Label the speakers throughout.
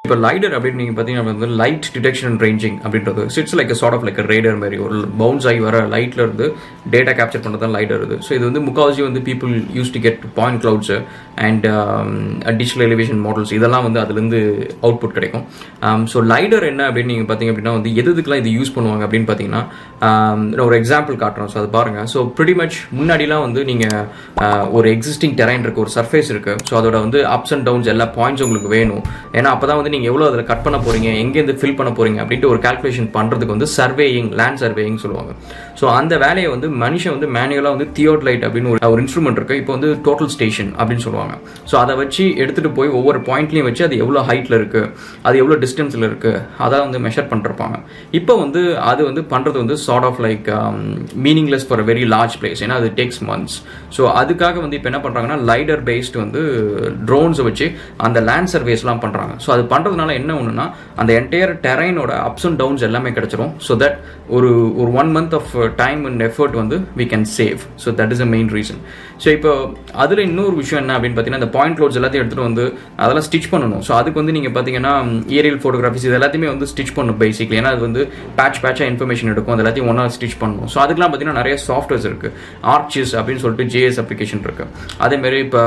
Speaker 1: இப்போ லைடர் அப்படின்னு நீங்கள் பார்த்தீங்கன்னா வந்து லைட் டிடெக்ஷன் அண்ட் ரேஞ்சிங் அப்படின்றது it's like sort of like radar மாதிரி ஒரு பவுன்ஸ் ஆகி வர லைட்டில் இருந்து டேட்டா கேப்சர் பண்ணுறது தான் லைடர் இது. ஸோ இது வந்து முக்கால்வாசி வந்து people use to get point clouds and digital elevation models இதெல்லாம் வந்து அதுலேருந்து அவுட்புட் கிடைக்கும். ஸோ லைடர் என்ன அப்படின்னு நீங்கள் பார்த்தீங்க அப்படின்னா வந்து எதுக்கெல்லாம் இது யூஸ் பண்ணுவாங்க அப்படின்னு பார்த்தீங்கன்னா ஒரு எக்ஸாம்பிள் காட்டுறோம். ஸோ அது பாருங்கள். ஸோ ப்ரிட்டி மச் முன்னாடிலாம் வந்து நீங்கள் ஒரு எக்ஸிஸ்டிங் டெரைன் இருக்குது, ஒரு சர்ஃபேஸ் இருக்குது. ஸோ அதோட வந்து அப்ஸ் அண்ட் டவுன்ஸ் எல்லா பாயிண்ட்ஸ் உங்களுக்கு வேணும். ஏன்னா அப்போ தான் வந்து நீங்கள் எவ்வளோ அதில் கட் பண்ண போகிறீங்க, எங்கேருந்து ஃபில் பண்ண போகிறீங்க அப்படின்ட்டு ஒரு கால்குலேஷன் பண்ணுறதுக்கு வந்து சர்வேயிங், லேண்ட் சர்வேயிங் சொல்லுவாங்க. ஸோ அந்த வேலையை வந்து மனுஷன் வந்து மேனுவலாக வந்து தியோட்லைட் அப்படின்னு ஒரு இன்ஸ்ட்ருமெண்ட் இருக்குது. இப்போ வந்து டோட்டல் ஸ்டேஷன் அப்படின்னு சொல்லுவாங்க. ஸோ அதை வச்சு எடுத்துகிட்டு போய் ஒவ்வொரு பாயிண்ட்லையும் வச்சு அது எவ்வளோ ஹைட்டில் இருக்குது, அது எவ்வளோ டிஸ்டன்ஸில் இருக்குது, அதை வந்து மெஷர் பண்ணிருப்பாங்க. இப்போ வந்து அது வந்து பண்ணுறது வந்து sort of like meaningless for a very large place. ஏன்னா அது டேக்ஸ் மந்த்ஸ். ஸோ அதுக்காக வந்து இப்போ என்ன பண்ணுறாங்கன்னா லைடர் பேஸ்ட் வந்து ட்ரோன்ஸை வச்சு அந்த லேண்ட் சர்வேஸ்லாம் பண்ணுறாங்க. ஸோ அது பண்ணுறதுனால என்ன ஒன்றுனா அந்த என்டையர் டெரைனோட அப்ஸ் அண்ட் டவுன்ஸ் எல்லாமே கிடச்சிரும். ஸோ தட் ஒரு 1 month of time and effort வந்து we can save. So that is a main reason. So இப்போ அதில் இன்னொரு விஷயம் என்ன அப்படின்னு பார்த்தீங்கன்னா இந்த பாயிண்ட் லோட்ஸ் எல்லாத்தையும் எடுத்துகிட்டு வந்து அதெல்லாம் ஸ்டிச் பண்ணணும். ஸோ அதுக்கு வந்து நீங்கள் பார்த்தீங்கன்னா ஏரியல் ஃபோட்டோகிராஃபிஸ் இது எல்லாத்தையுமே வந்து ஸ்டிச் பண்ணணும் பேசிக்லி. ஏன்னா அது வந்து பேட்சாக இன்ஃபர்மேஷன் எடுக்கும், அது எல்லாத்தையும் ஒன்றா ஸ்டிச் பண்ணணும். ஸோ அதுக்கெலாம் பார்த்தீங்கன்னா நிறைய சாஃப்ட்வேர்ஸ் இருக்குது. ஆர்ச்சிஸ் அப்படின்னு சொல்லிட்டு ஜேஎஸ் அப்ளிகேஷன் இருக்குது. அதேமாரி இப்போ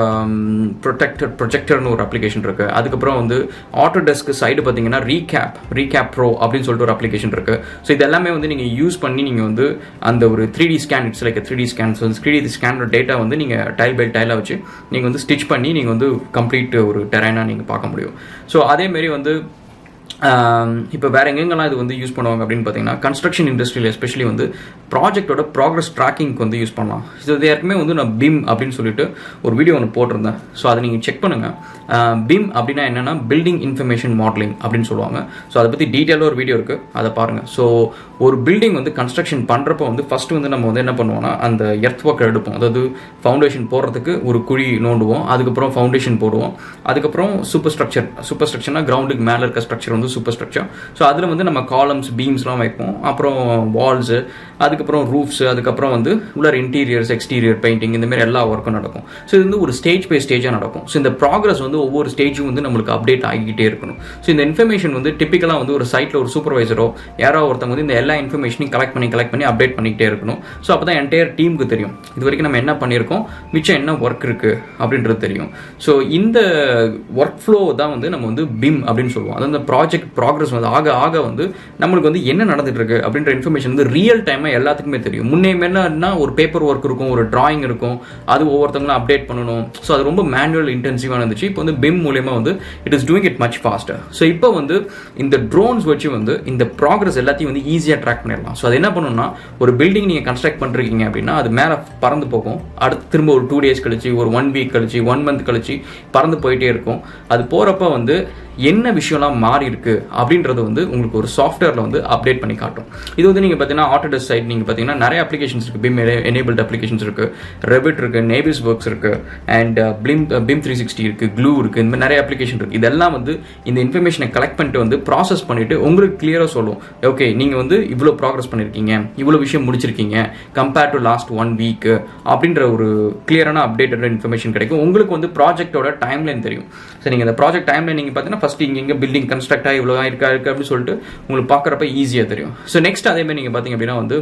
Speaker 1: ப்ரொஜெக்டர்னு ஒரு அப்ளிகேஷன் இருக்குது. அதுக்கப்புறம் வந்து ஆட்டோடெஸ்க் சைடு பார்த்தீங்கன்னா ரீகேப் ப்ரோ அப்படின்னு சொல்லிட்டு ஒரு அப்ளிகேஷன் இருக்குது. ஸோ இது எல்லாமே வந்து நீங்கள் யூஸ் பண்ணி நீங்கள் வந்து அந்த ஒரு 3D scan, it's like 3D scan. So 3D ஸ்கேனோட டேட்டா வந்து நீங்கள் டைல் பை டைலாக வச்சு நீங்கள் வந்து ஸ்டிச் பண்ணி நீங்கள் வந்து கம்ப்ளீட் ஒரு டெரைனாக நீங்கள் பார்க்க முடியும். ஸோ அதேமாரி வந்து இப்போ வேறு எங்கெங்கெல்லாம் இது வந்து யூஸ் பண்ணுவாங்க அப்படின்னு பார்த்தீங்கன்னா கன்ஸ்ட்ரக்ஷன் இண்டஸ்ட்ரியில் எஸ்பெஷலி வந்து ப்ராஜெக்டோட ப்ராக்ரஸ் ட்ராக்கிங்க்கு வந்து யூஸ் பண்ணலாம். இது ஏற்கனவே வந்து நான் பிம் அப்படின்னு சொல்லிட்டு ஒரு வீடியோ ஒன்று போட்டிருந்தேன். ஸோ அதை நீங்கள் செக் பண்ணுங்கள். பிம் அப்படின்னா என்னென்னா பில்டிங் இன்ஃபர்மேஷன் மாடலிங் அப்படின்னு சொல்லுவாங்க. ஸோ அதை பற்றி டீட்டெயிலாக ஒரு வீடியோ இருக்குது, அதை பாருங்கள். ஸோ ஒரு பில்டிங் வந்து கன்ஸ்ட்ரக்ஷன் பண்ணுறப்போ வந்து ஃபஸ்ட்டு வந்து நம்ம வந்து என்ன பண்ணுவோம்னா அந்த எர்த் ஒர்க் எடுப்போம். அதாவது ஃபவுண்டேஷன் போடுறதுக்கு ஒரு குழி நோண்டுவோம், அதுக்கப்புறம் ஃபவுண்டேஷன் போடுவோம், அதுக்கப்புறம் சூப்பர் ஸ்ட்ரக்சர்னா கிரவுண்டுக்கு மேலே இருக்க ஸ்ட்ரக்சர் வந்து சூப்பர் ஸ்ட்ரக்சர். ஸோ அதில் வந்து நம்ம காலம்ஸ், பீம்ஸ்லாம் வைப்போம், அப்புறம் வால்ஸு, அதுக்கப்புறம் ரூஃப்ஸு, அதுக்கப்புறம் வந்து உள்ள இன்டீரியர்ஸ், எக்ஸ்டீரியர் பெயிண்டிங், இந்த மாதிரி எல்லா ஒர்க்கும் நடக்கும். ஸோ இது வந்து ஒரு ஸ்டேஜ் பை ஸ்டேஜாக நடக்கும். ஸோ இந்த ப்ராக்ரஸ் வந்து ஒவ்வொரு ஸ்டேஜும் வந்து நம்மளுக்கு அப்டேட் ஆகிக்கிட்டே இருக்கணும். ஸோ இந்த இன்ஃபர்மேஷன் வந்து டிப்பிக்கலாக வந்து ஒரு சைட்டில் ஒரு சூப்பர்வைசரோ யாரோ ஒருத்தவங்க வந்து இந்த எல்லா இன்ஃபர்மேஷனையும் கலெக்ட் பண்ணி அப்டேட் பண்ணிக்கிட்டே இருக்கணும். ஸோ அப்போ தான் என்டையர் டீமுக்கு தெரியும் இது வரைக்கும் நம்ம என்ன பண்ணியிருக்கோம், மிச்சம் என்ன ஒர்க் இருக்குது அப்படின்றது தெரியும். ஸோ இந்த ஒர்க் ஃப்ளோ தான் வந்து நம்ம வந்து பிம் அப்படின்னு சொல்லுவோம். அது அந்த ப்ராஜெக்ட் ப்ராக்ரஸ் வந்து ஆக வந்து நம்மளுக்கு வந்து என்ன நடந்துட்டு இருக்கு அப்படின்ற இன்ஃபர்மேஷன் வந்து ரியல் டைமாக எல்லாத்துக்குமே தெரியும். முன்னே என்னன்னா ஒரு பேப்பர் ஒர்க் இருக்கும், ஒரு டிராயிங் இருக்கும், அது ஒவ்வொருத்தவங்களும் அப்டேட் பண்ணணும். ஸோ அது ரொம்ப மேனுவல் இன்டென்சிவாக இருந்துச்சு. இப்போ வந்து பிம் மூலமா வந்து it is doing it much pastor. So இப்போ வந்து இந்த ட்ரோன்ஸ் வச்சு வந்து இந்த ப்ராக்ரஸ் எல்லாத்தையும் வந்து ஈஸியாக ட்ராக் பண்ணிடலாம். ஸோ அது என்ன பண்ணணும்னா ஒரு பில்டிங் நீங்கள் கன்ஸ்ட்ரக்ட் பண்ணிருக்கீங்க அப்படின்னா அது மேலே பறந்து போகும். அடுத்து திரும்ப ஒரு 2 days கழிச்சு, ஒரு 1 week கழிச்சு, 1 month கழிச்சு பறந்து போயிட்டே இருக்கும். அது போகிறப்ப வந்து என்ன விஷயம்லாம் மாறி இருக்கு அப்படின்றது வந்து உங்களுக்கு ஒரு சாஃப்ட்வேரில் வந்து அப்டேட் பண்ணி காட்டும். இது வந்து நீங்கள் பார்த்தீங்கன்னா ஆட்டோடெஸ்க் சைட் நீங்கள் பார்த்தீங்கன்னா நிறைய அப்ளிகேஷன்ஸ் இருக்குது. பிம் எனேபிள்ட் அப்ளிகேஷன்ஸ் இருக்குது, ரெவிட் இருக்குது, நேபிஸ் ஒர்க்ஸ் இருக்குது, அண்ட் பிம் 360 இருக்குது, க்ளூ இருக்குது. இந்த மாதிரி நிறைய அப்ளிகேஷன் இருக்குது. இதெல்லாம் வந்து இந்த இன்ஃபர்மேஷனை கலெக்ட் பண்ணிட்டு வந்து ப்ராசஸ் பண்ணிவிட்டு உங்களுக்கு கிளியராக சொல்லும், ஓகே நீங்கள் வந்து இவ்வளோ ப்ராக்ரஸ் பண்ணியிருக்கீங்க, இவ்வளோ விஷயம் முடிச்சிருக்கீங்க கம்பேர்ட் டு லாஸ்ட் 1 week அப்படின்ற ஒரு கிளியரான அப்டேட்டட் இன்ஃபர்மேஷன் கிடைக்கும். உங்களுக்கு வந்து ப்ராஜெக்டோட டைம்லைன் தெரியும். ஸோ நீங்கள் இந்த ப்ராஜெக்ட் டைம்லைன் நீங்கள் பார்த்தீங்கன்னா ஃபஸ்ட்டு இங்கே பில்டிங் கன்ஸ்ட்ரக்ட் ஆகி இவ்வளோ இருக்கா அப்படின்னு சொல்லிட்டு உங்களுக்கு பார்க்குறப்ப ஈஸியாக தெரியும். ஸோ நெக்ஸ்ட் அதேமாதிரி நீங்கள் பார்த்தீங்க அப்படின்னா வந்து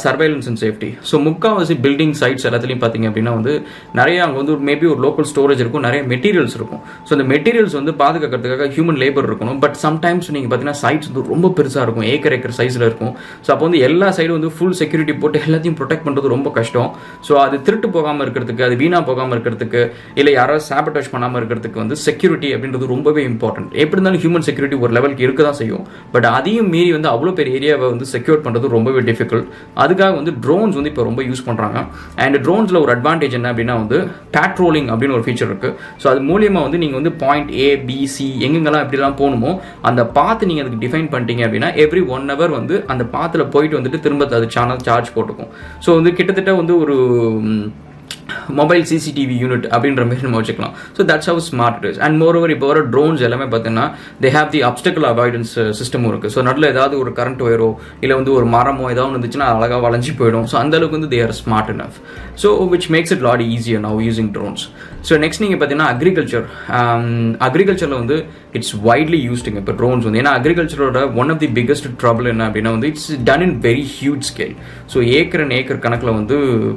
Speaker 1: சர்வைலன்ஸ் அண்ட் சேஃப்டி. ஸோ முக்கால்வாசி பில்டிங் சைட்ஸ் எல்லாத்துலேயும் பார்த்தீங்க அப்படின்னா வந்து நிறைய அங்கே வந்து மேபி ஒரு லோக்கல் ஸ்டோரேஜ் இருக்கும், நிறைய மெட்டீரியல்ஸ் இருக்கும். ஸோ அந்த மெட்டீரியல்ஸ் வந்து பாதுகாக்கிறதுக்காக ஹியூமன் லேபர் இருக்கணும். பட் சம்டைம்ஸ் நீங்கள் பார்த்தீங்கன்னா சைட்ஸ் வந்து ரொம்ப பெருசாக இருக்கும், ஏக்கர் சைஸில் இருக்கும். ஸோ அப்போ வந்து எல்லா சைடும் வந்து ஃபுல் செக்யூரிட்டி போட்டு எல்லாத்தையும் ப்ரொடெக்ட் பண்ணுறது ரொம்ப கஷ்டம். ஸோ அது திருட்டு போகாமல் இருக்கிறதுக்கு, அது வீணாக போகாமல் இருக்கிறதுக்கு, இல்லை யாராவது சாபட்டேஜ் பண்ணாமல் இருக்கிறதுக்கு வந்து செக்யூரிட்டி அப்படின்றது ரொம்பவே இம்பார்ட்டன்ட். எப்படி இருந்தாலும் ஹியூமன் செக்யூரிட்டி ஒரு லெவலுக்கு இருக்க தான் செய்யும். பட் அதையும் மீறி வந்து அவ்வளோ பெரிய ஏரியாவை வந்து செக்யூர் பண்ணுறது ரொம்பவே டிஃபிகல்ட். அதுக்காக வந்து ட்ரோன்ஸ் வந்து இப்போ ரொம்ப யூஸ் பண்ணுறாங்க. அண்ட் ட்ரோன்ஸில் ஒரு அட்வான்டேஜ் என்ன அப்படின்னா வந்து பேட்ரோலிங் அப்படின்னு ஒரு ஃபீச்சர் இருக்குது. ஸோ அது மூலியமாக வந்து நீங்கள் வந்து பாயிண்ட் A, B, C எங்கெங்கெல்லாம் எப்படிலாம் போகணுமோ அந்த பாத்து நீங்கள் அதுக்கு டிஃபைன் பண்ணிட்டீங்க அப்படின்னா எவ்ரி 1 hour வந்து அந்த பாத்தில் போயிட்டு வந்துட்டு திரும்ப அது சார்ஜ் போட்டுக்கும். ஸோ வந்து கிட்டத்தட்ட வந்து ஒரு மொபைல் சிசிடிவி யூனிட் அப்படின்ற மாதிரி நம்ம வச்சுக்கலாம். So that's how smart it is. And more over இப்போ வர ட்ரோன்ஸ் எல்லாமே பார்த்தீங்கன்னா தே ஹேவ் தி அப்டக்கிள் அவாய்டன்ஸ் சிஸ்டமும் இருக்குது. ஸோ நடுவில் ஏதாவது ஒரு கரண்ட் ஒயரோ இல்லை வந்து ஒரு மரமோ ஏதாவது இருந்துச்சுன்னா அழகாக வளைஞ்சி போயிடும். ஸோ அந்தளவுக்கு வந்து they are smart enough. So which makes it lot easier now using drones. So next நீங்கள் பார்த்தீங்கன்னா அக்ரிகல்ச்சரில் வந்து இட்ஸ் வைட்லி யூஸ்டுங்க இப்போ ட்ரோன்ஸ் வந்து. ஏன்னா அக்ரிகல்ச்சரோட one of the biggest trouble என்ன அப்படின்னா வந்து it's done in very huge scale. So acre கணக்கில் வந்து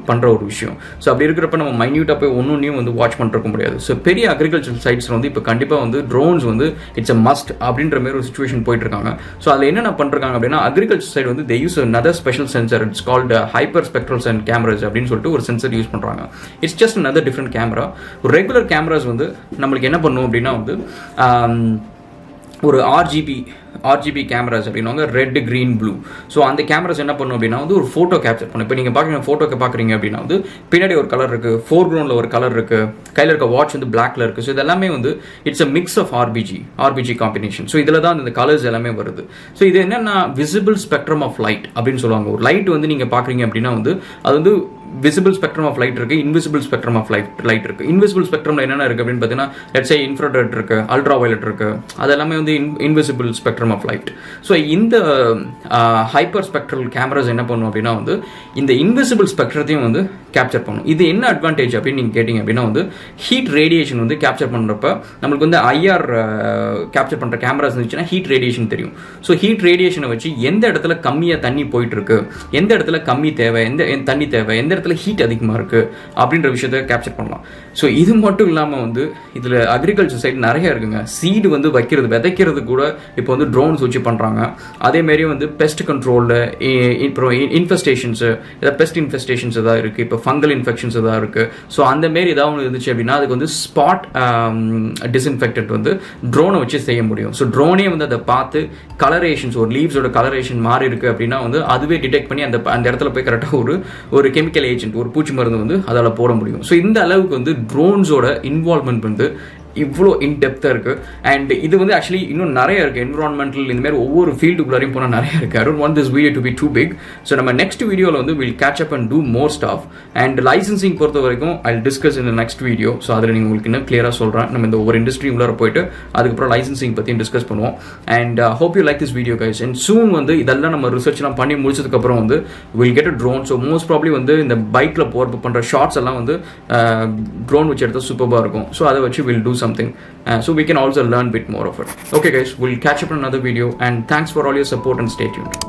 Speaker 1: பண்ணுற ஒரு விஷயம். ஸோ அப்படி இருக்கிறப்ப நம்ம மைன்யூட்டாக போய் ஒன்றும் வந்து வாட்ச் பண்ணிருக்க முடியாது. ஸோ பெரிய அக்ரிகல்ச்சர் சைட்ஸில் வந்து இப்போ கண்டிப்பாக வந்து ட்ரோன்ஸ் வந்து இட்ஸ் அ மஸ்ட் அப்படின்ற மாதிரி ஒரு சுச்சுவேஷன் போயிட்டு இருக்காங்க. ஸோ அதில் என்னென்ன பண்ணுறாங்க அப்படின்னா அக்ரிகல்ச்சர் சைடு வந்து they use another special sensor. It's called hyper spectral cameras அப்படின்னு சொல்லிட்டு ஒரு சென்சர் யூஸ் பண்ணுறாங்க. It's just another different camera. ஒரு ரெகுலர் கேமராஸ் வந்து நம்மளுக்கு என்ன பண்ணும் அப்படின்னா வந்து ஒரு ஆர்ஜிபி கேமராஸ் அப்படின்னா ரெட் கிரீன் ப்ளூ. ஸோ அந்த கேமராஸ் என்ன பண்ணும் அப்படின்னா வந்து ஒரு ஃபோட்டோ கேப்சர் பண்ணும். இப்போ நீங்கள் பார்க்குறீங்க ஃபோட்டோக்கு பார்க்குறீங்க அப்படின்னா வந்து பின்னாடி ஒரு கலர் இருக்குது, ஃபோர்க்ரவுண்டில் ஒரு கலர் இருக்குது, கையில் இருக்க வாட்ச் வந்து பிளாக்ல இருக்குது. ஸோ இதெல்லாமே வந்து இட்ஸ் அ மிக்ஸ் ஆஃப் ஆர்பிஜி காம்பினேஷன். ஸோ இதில் தான் இந்த கலர்ஸ் எல்லாமே வருது. ஸோ இது என்னென்னா விசிபிள் ஸ்பெக்ட்ரம் ஆஃப் லைட் அப்படின்னு சொல்லுவாங்க. ஒரு லைட் வந்து நீங்கள் பார்க்குறீங்க அப்படின்னா வந்து அது வந்து விசிபிள் ஸ்பெக்ட்ரம் ஆஃப் லைட் இருக்குது, இன்விசிபிள் ஸ்பெக்ட்ரம் ஆஃப் லைட் இருக்குது. இன்விசிபிள் ஸ்பெக்ட்ரமில் என்னென்ன இருக்குது அப்படின்னு பார்த்தீங்கன்னா லெட்ஸ் சே இன்ஃப்ராரெட் இருக்குது, அல்ட்ரா வயலட் இருக்குது. அது எல்லாமே வந்து invisible spectrum of light. So இந்த ஹைப்பர் ஸ்பெக்ட்ரல் கேமராஸ் என்ன பண்ணும் அப்படின்னா வந்து இந்த இன்விசிபிள் ஸ்பெக்ட்ரத்தையும் வந்து கேப்சர் பண்ணும். இது என்ன அட்வான்டேஜ் அப்படின்னு நீங்கள் கேட்டிங்க அப்படின்னா வந்து ஹீட் ரேடியேஷன் வந்து கேப்சர் பண்ணுறப்ப நம்மளுக்கு வந்து ஐஆர் கேப்சர் பண்ணுற கேமராஸ் இருந்துச்சுன்னா ஹீட் ரேடியேஷன் தெரியும். ஸோ ஹீட் ரேடியேஷனை வச்சு எந்த இடத்துல கம்மியாக தண்ணி போயிட்டு இருக்கு, எந்த இடத்துல கம்மி தேவை, எந்த தண்ணி தேவை, எந்த இடத்துல ஹீட் அதிகமாக இருக்குது அப்படின்ற விஷயத்தை கேப்சர் பண்ணலாம். ஸோ இது மட்டும் இல்லாமல் வந்து இதில் அக்ரிகல்ச்சர் சைடு நிறைய இருக்குங்க. சீடு வந்து விதைக்கிறது கூட இப்போ வந்து ட்ரோன்ஸ் வச்சு பண்ணுறாங்க. அதேமாரி வந்து பெஸ்ட் கண்ட்ரோலில் இப்போ இன்ஃபெஸ்டேஷன்ஸு பெஸ்ட் இன்ஃபெஸ்டேஷன்ஸ் எதாவது இருக்குது, இப்போ ஃபங்கல் இன்ஃபெக்ஷன்ஸ் எதாவது இருக்குது. ஸோ அந்தமாரி ஏதாவது இருந்துச்சு அப்படின்னா அதுக்கு வந்து ஸ்பாட் டிஸ்இன்ஃபெக்டன்ட் வந்து ட்ரோனை வச்சு செய்ய முடியும். ஸோ ட்ரோனே வந்து அதை பார்த்து கலரேஷன்ஸ் ஒரு லீவ்ஸோட கலரேஷன் மாறி இருக்குது அப்படின்னா வந்து அதுவே டிடெக்ட் பண்ணி அந்த இடத்துல போய் கரெக்டாக ஒரு கெமிக்கல் ஏஜென்ட் ஒரு பூச்சி மருந்து வந்து அதால் போட முடியும். ஸோ இந்த அளவுக்கு வந்து ட்ரோன்ஸோட இன்வால்வ்மெண்ட் வந்து இவ்வளோ இன்டெப்த்தாக இருக்குது. அண்ட் இது வந்து ஆக்சுவலி இன்னும் நிறைய இருக்குது. என்விரான்மெண்டல் இந்தமாதிரி ஒவ்வொரு ஃபீல்டுக்குள்ளாரையும் போனால் நிறைய இருக்குது. I don't want this video to be too big. So நம்ம நெக்ஸ்ட் வீடியோவில் வந்து will catch up and do more stuff. And licensing பொறுத்த வரைக்கும் I discuss in next video. So அதில் நீங்கள் உங்களுக்கு இன்னும் கிளியராக சொல்கிறேன். நம்ம இந்த ஒவ்வொரு இண்டஸ்ட்ரி உள்ளார போயிட்டு அதுக்கப்புறம் லைசன்சிங் பற்றியும் டிஸ்கஸ் பண்ணுவோம். And hope you like this video guys. And சூன் வந்து இதெல்லாம் நம்ம ரிசர்ச்லாம் பண்ணி முடிச்சதுக்கப்புறம் வந்து will get a drone. So most probably வந்து இந்த பைக்கில் பண்ணுற ஷார்ட்ஸ் எல்லாம் வந்து ட்ரோன் வச்சு எடுத்தால் சூப்பராக இருக்கும். ஸோ அதை வச்சு will do something. So we can also learn a bit more of it. Okay guys, we'll catch up in another video and thanks for all your support and stay tuned.